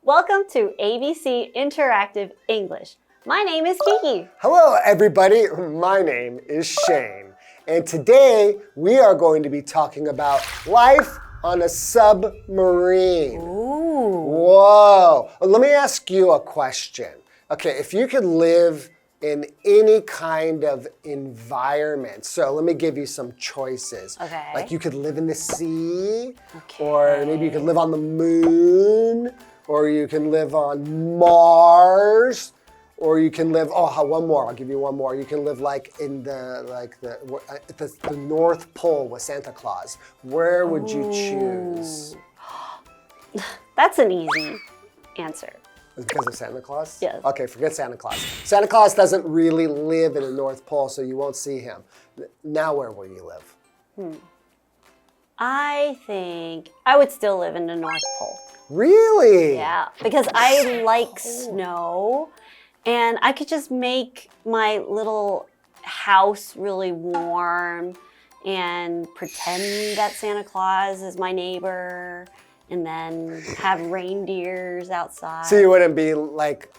Welcome to ABC Interactive English. My name is Kiki. Hello, everybody. My name is Shane. And today we are going to be talking about life on a submarine. Ooh. Whoa. Let me ask you a question. Okay, if you could live in any kind of environment. So let me give you some choices. Okay. Like you could live in the sea, okay. or maybe you could live on the moon, or you can live on Mars, or you can live, one more, I'll give you one more. You can live like in the North Pole with Santa Claus. Where would you choose? That's an easy answer. Because of Santa Claus? Yes. Okay, forget Santa Claus. Santa Claus doesn't really live in the North Pole, so you won't see him. Now where will you live? I think I would still live in the North Pole. Really? Yeah, because I like snow, and I could just make my little house really warm and pretend that Santa Claus is my neighbor. And then have reindeers outside. So you wouldn't be like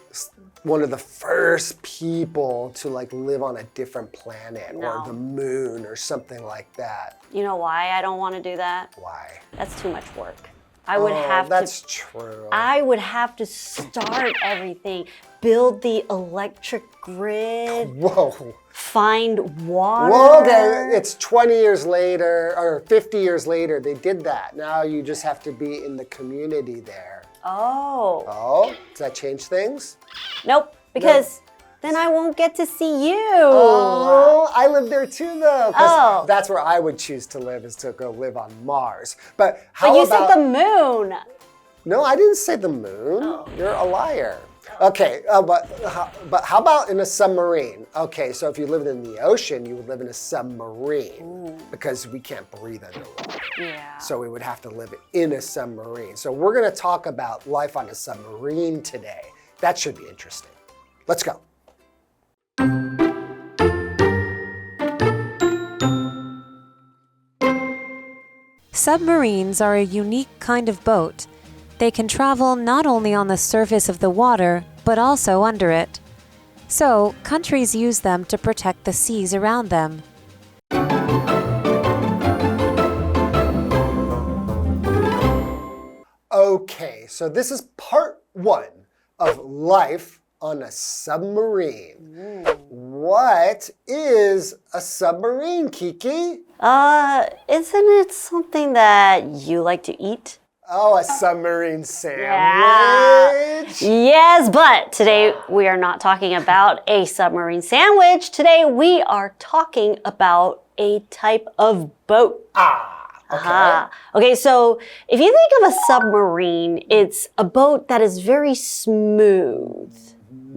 one of the first people to like live on a different planet or the moon or something like that. You know why I don't want to do that? Why? That's too much work. I would that's true. I would have to start everything, build the electric grid. Whoa. Find water. Well, okay, it's 20 years later or 50 years later, they did that. Now you just have to be in the community there. Oh. Oh, does that change things? Nope, because then I won't get to see you. Oh, I live there too though. Oh. That's where I would choose to live, is to go live on Mars. But you said the moon. No, I didn't say the moon. Oh. You're a liar. Okay, but how about in a submarine? Okay, so if you lived in the ocean, you would live in a submarine because we can't breathe underwater. Yeah. So we would have to live in a submarine. So we're going to talk about life on a submarine today. That should be interesting. Let's go. Submarines are a unique kind of boat. They can travel not only on the surface of the water, but also under it. So, countries use them to protect the seas around them. Okay, so this is part 1 of life on a submarine. What is a submarine, Kiki? Isn't it something that you like to eat? Oh, a submarine sandwich? Yeah. Yes, but today we are not talking about a submarine sandwich. Today we are talking about a type of boat. Okay. Okay, so if you think of a submarine, it's a boat that is very smooth,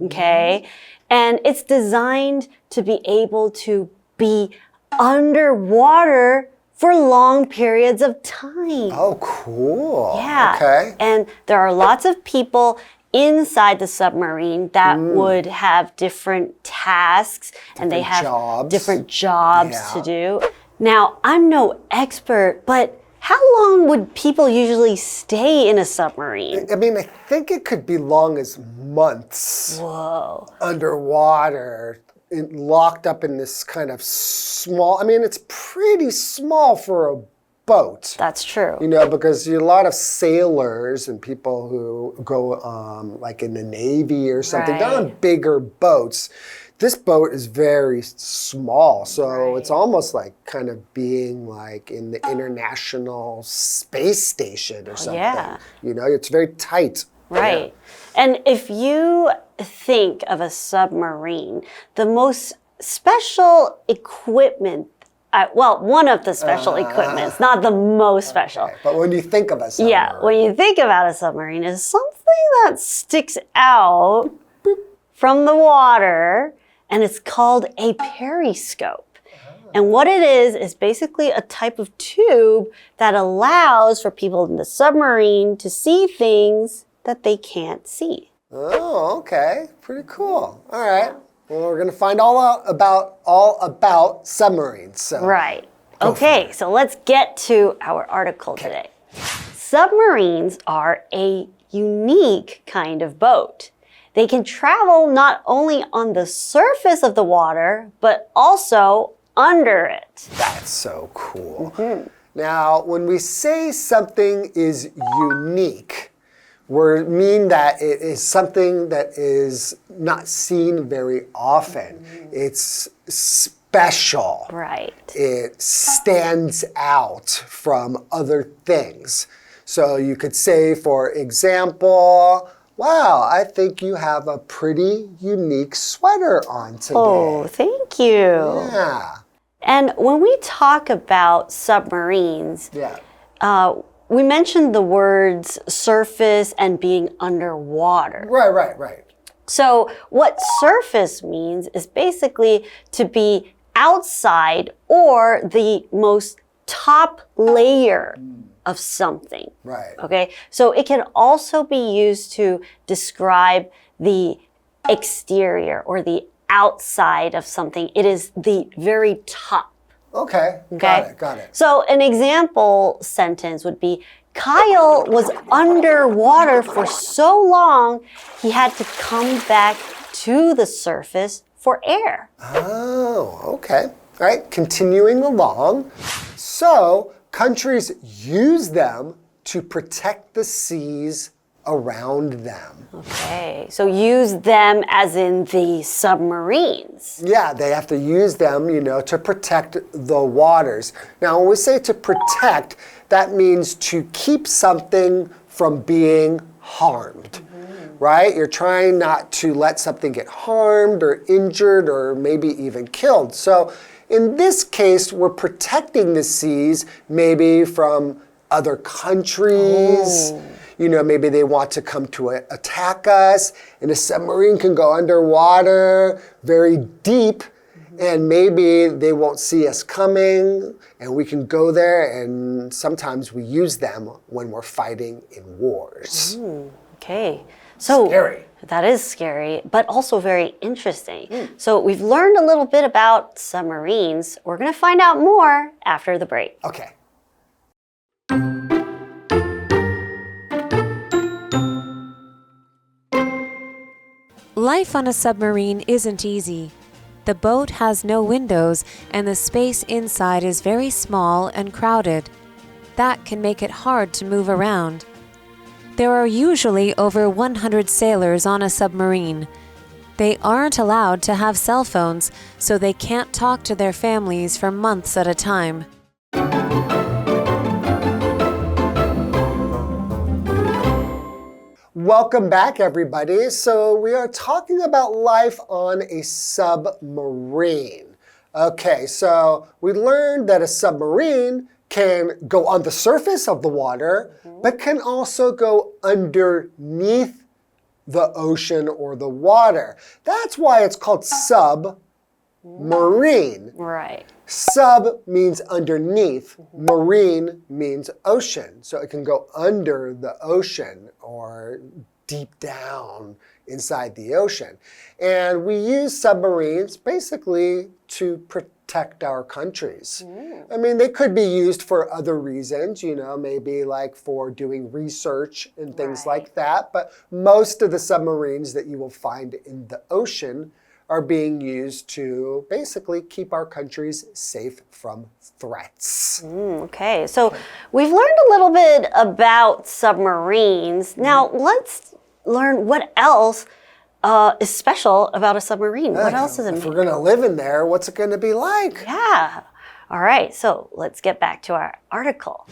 okay? And it's designed to be able to be underwater for long periods of time. Oh, cool. Yeah. Okay. And there are lots of people inside the submarine that would have different tasks and they have different jobs to do. Now, I'm no expert, but how long would people usually stay in a submarine? I mean, I think it could be long as months. Whoa. Underwater, locked up in this kind of small, I mean, it's pretty small for a boat. That's true. You know, because a lot of sailors and people who go like in the Navy or something, they're on bigger boats. This boat is very small, so it's almost like kind of being like in the International Space Station or something. Yeah. You know, it's very tight. Right. Yeah. And if you think of a submarine, the most special equipment, one of the special equipments, not the most special. Okay. But when you think of a submarine. Yeah, when you think about a submarine, is something that sticks out from the water, and it's called a periscope. And what it is basically a type of tube that allows for people in the submarine to see things that they can't see. Oh, okay. Pretty cool. All right. Well, we're going to find all about submarines. So. Right. Okay, so let's get to our article today. Submarines are a unique kind of boat. They can travel not only on the surface of the water, but also under it. That's so cool. Now, when we say something is unique, we mean that it is something that is not seen very often. It's special. Right. It stands out from other things. So you could say, for example, wow, I think you have a pretty unique sweater on today. Oh, thank you. Yeah. And when we talk about submarines, we mentioned the words surface and being underwater. Right. So what surface means is basically to be outside or the most top layer of something. Right. Okay, so it can also be used to describe the exterior or the outside of something. It is the very top. Okay. Got it. So an example sentence would be, Kyle was underwater for so long, he had to come back to the surface for air. Oh, okay. All right, continuing along. So, countries use them to protect the seas around them. Okay, so use them as in the submarines. Yeah, they have to use them, to protect the waters. Now, when we say to protect, that means to keep something from being harmed. Right? You're trying not to let something get harmed or injured or maybe even killed. So in this case, we're protecting the seas maybe from other countries. Maybe they want to come to attack us, and a submarine can go underwater very deep, and maybe they won't see us coming, and we can go there, and sometimes we use them when we're fighting in wars. Okay. So scary. That is scary, but also very interesting. So we've learned a little bit about submarines. We're going to find out more after the break. Okay. Life on a submarine isn't easy. The boat has no windows, and the space inside is very small and crowded. That can make it hard to move around. There are usually over 100 sailors on a submarine. They aren't allowed to have cell phones, so they can't talk to their families for months at a time. Welcome back, everybody. So we are talking about life on a submarine. Okay, so we learned that a submarine can go on the surface of the water, but can also go underneath the ocean or the water. That's why it's called submarine. Right. Sub means underneath, marine means ocean. So it can go under the ocean or deep down inside the ocean. And we use submarines basically to protect our countries. I mean, they could be used for other reasons, maybe like for doing research and things like that. But most of the submarines that you will find in the ocean are being used to basically keep our countries safe from threats. Okay, so we've learned a little bit about submarines. Now let's learn what else is special about a submarine. What else is it? If we're going to live in there, what's it going to be like? Yeah. All right, so let's get back to our article.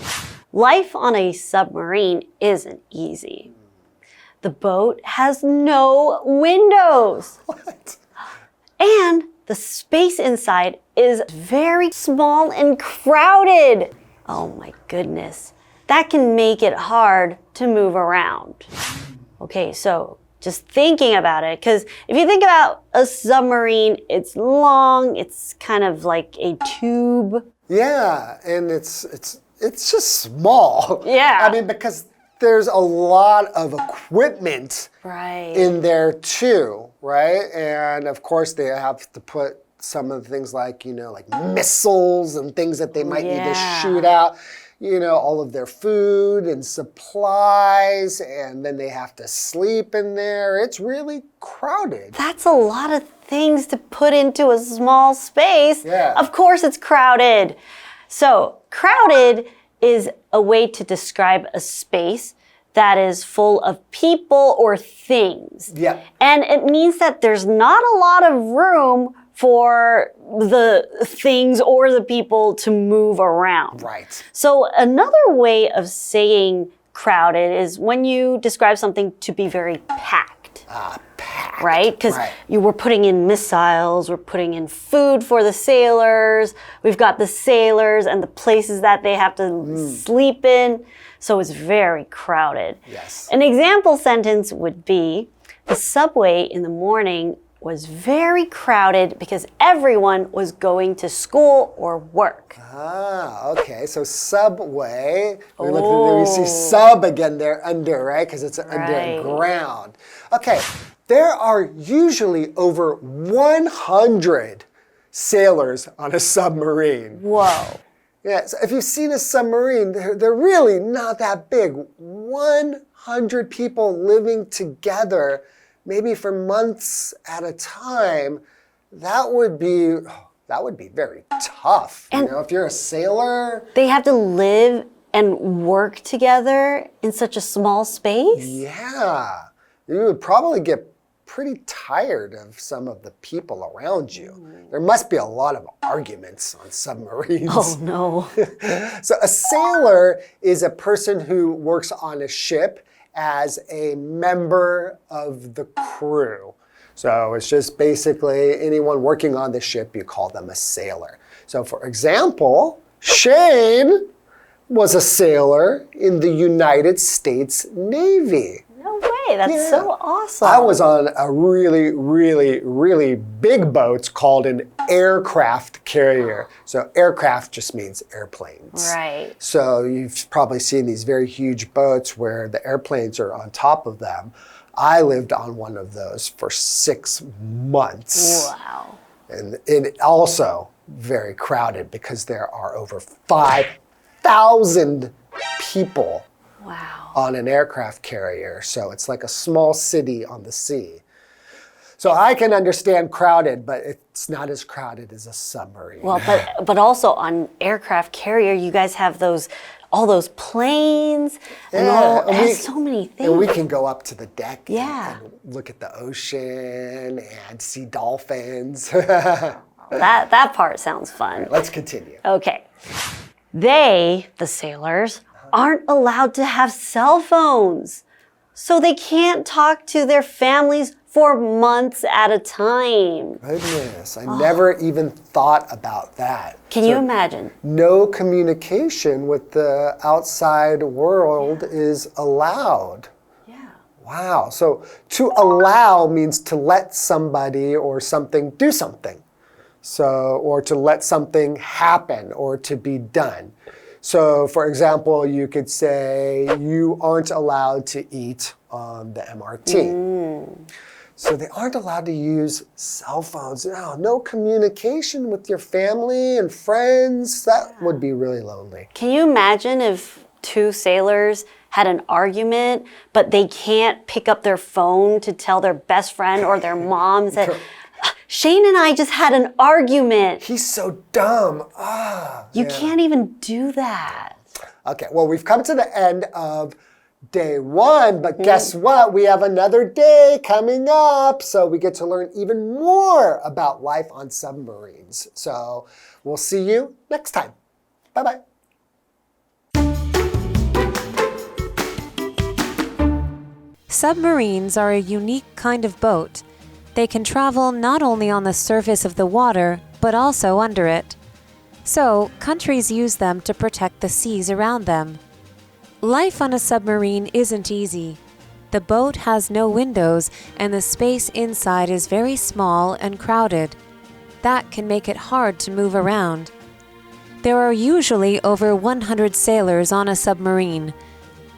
Life on a submarine isn't easy. The boat has no windows. What? And the space inside is very small and crowded. Oh my goodness. That can make it hard to move around. Okay, so just thinking about it, because if you think about a submarine, it's long, it's kind of like a tube. Yeah, and it's just small. Yeah. I mean, because there's a lot of equipment in there too, right? And of course they have to put some of the things like, like missiles and things that they might need to shoot out. all of their food and supplies, and then they have to sleep in there. It's really crowded. That's a lot of things to put into a small space. Yeah. Of course it's crowded. So, crowded is a way to describe a space that is full of people or things. Yeah. And it means that there's not a lot of room for the things or the people to move around. Right. So another way of saying crowded is when you describe something to be very packed. Packed. Right? Because you were putting in missiles, we're putting in food for the sailors, we've got the sailors and the places that they have to sleep in. So it's very crowded. Yes. An example sentence would be, the subway in the morning was very crowded because everyone was going to school or work. Okay. So subway. We see sub again there under, right? Because it's underground. Okay. There are usually over 100 sailors on a submarine. Whoa. Yeah, so if you've seen a submarine, they're really not that big. 100 people living together, maybe for months at a time, that would be very tough. And if you're a sailor. They have to live and work together in such a small space? Yeah, you would probably get pretty tired of some of the people around you. There must be a lot of arguments on submarines. Oh no. So a sailor is a person who works on a ship as a member of the crew. So it's just basically anyone working on the ship, you call them a sailor. So for example, Shane was a sailor in the United States Navy. No way, that's so awesome. I was on a really, really, really big boat called an aircraft carrier. So aircraft just means airplanes. Right. So you've probably seen these very huge boats where the airplanes are on top of them. I lived on one of those for 6 months. Wow. And it also very crowded because there are over 5,000 people. Wow. On an aircraft carrier. So it's like a small city on the sea. So I can understand crowded, but it's not as crowded as a submarine. Well, but also on aircraft carrier, you guys have all those planes and so many things. And we can go up to the deck Yeah. and look at the ocean and see dolphins. That part sounds fun. Let's continue. Okay. They, the sailors, aren't allowed to have cell phones. So they can't talk to their families for months at a time. Goodness, I never even thought about that. Can you imagine? No communication with the outside world is allowed. Yeah. Wow, so to allow means to let somebody or something do something. So, or to let something happen or to be done. So, for example, you could say, you aren't allowed to eat on the MRT. So they aren't allowed to use cell phones. No communication with your family and friends. That would be really lonely. Can you imagine if two sailors had an argument, but they can't pick up their phone to tell their best friend or their mom that, Shane and I just had an argument. He's so dumb. You can't even do that. Okay, well, we've come to the end of day 1, but guess what? We have another day coming up, so we get to learn even more about life on submarines. So we'll see you next time. Bye-bye. Submarines are a unique kind of boat. They can travel not only on the surface of the water, but also under it. So, countries use them to protect the seas around them. Life on a submarine isn't easy. The boat has no windows, and the space inside is very small and crowded. That can make it hard to move around. There are usually over 100 sailors on a submarine.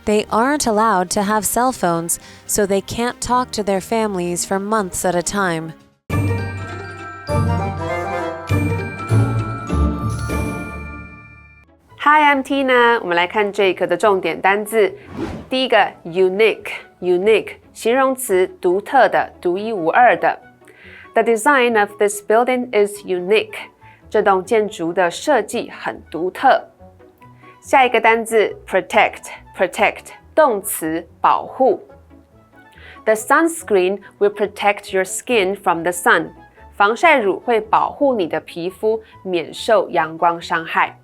They aren't allowed to have cell phones, so they can't talk to their families for months at a time. Hi, I'm Tina. 我们来看这一课的重点单字。第一个 unique 形容词，独特的，独一无二的。The design of this building is unique. 这栋建筑的设计很独特。下一个单字 protect 动词，保护。The sunscreen will protect your skin from the sun. 防晒乳会保护你的皮肤免受阳光伤害。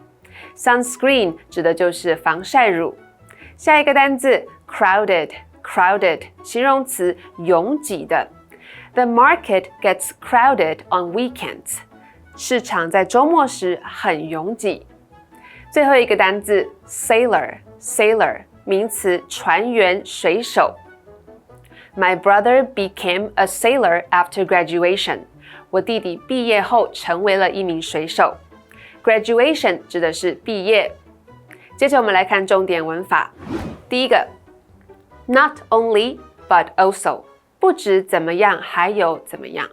Sunscreen 指的就是防晒乳。下一个单字 crowded 形容词，拥挤的。The market gets crowded on weekends. 市场在周末时很拥挤。最后一个单字 sailor 名词，船员，水手。My brother became a sailor after graduation. 我弟弟毕业后成为了一名水手。Graduation 指的是毕业。接着我们来看重点文法。第一个 Not only, but also 不止怎么样，还有怎么样。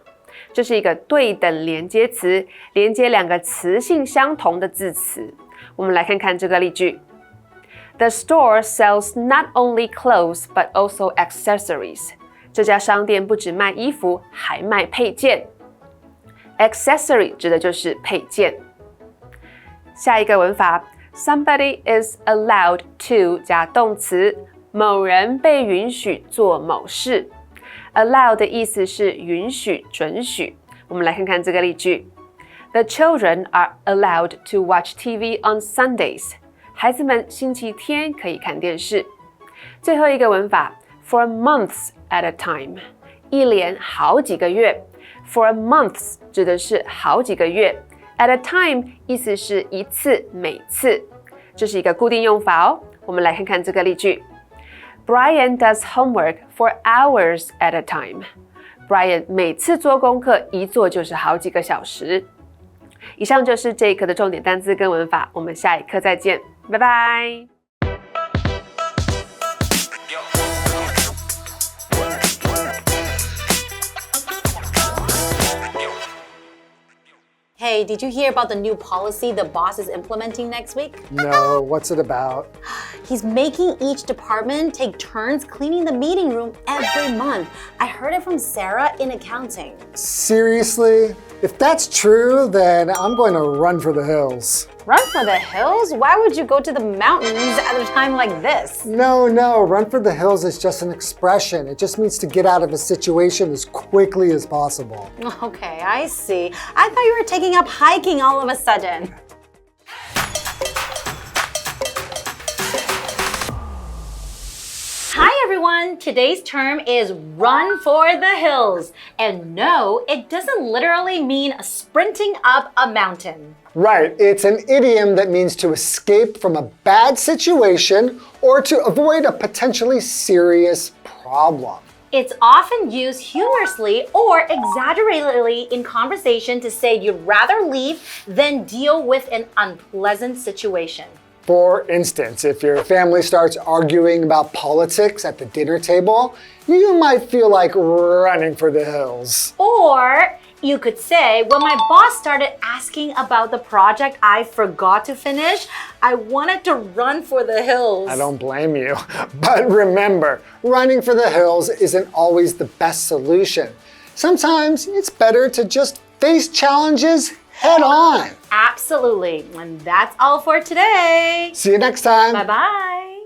这是一个对等连接词，连接两个词性相同的字词。我们来看看这个例句。The store sells not only clothes, but also accessories. 这家商店不只卖衣服，还卖配件。Accessory 指的就是配件。下一个文法 Somebody is allowed to 加动词，某人被允许做某事。Allow 的意思是允许、准许。我们来看看这个例句。The children are allowed to watch TV on Sundays. 孩子们星期天可以看电视。最后一个文法 For months at a time. 一连好几个月。For months 指的是好几个月。At a time 意思是一次，每次。这是一个固定用法哦。我们来看看这个例句。Brian does homework for hours at a time. Brian 每次做功课一做就是好几个小时。以上就是这一课的重点单字跟文法，我们下一课再见，拜拜。Hey, did you hear about the new policy the boss is implementing next week? No, what's it about? He's making each department take turns cleaning the meeting room every month. I heard it from Sarah in accounting. Seriously? If that's true, then I'm going to run for the hills. Run for the hills? Why would you go to the mountains at a time like this? No, run for the hills is just an expression. It just means to get out of a situation as quickly as possible. Okay, I see. I thought you were taking up hiking all of a sudden. Hi everyone! Today's term is run for the hills. And no, it doesn't literally mean sprinting up a mountain. Right, it's an idiom that means to escape from a bad situation or to avoid a potentially serious problem. It's often used humorously or exaggeratedly in conversation to say you'd rather leave than deal with an unpleasant situation. For instance, if your family starts arguing about politics at the dinner table, you might feel like running for the hills. Or you could say, when my boss started asking about the project I forgot to finish, I wanted to run for the hills. I don't blame you. But remember, running for the hills isn't always the best solution. Sometimes it's better to just face challenges head on. Absolutely. And that's all for today. See you next time. Bye-bye.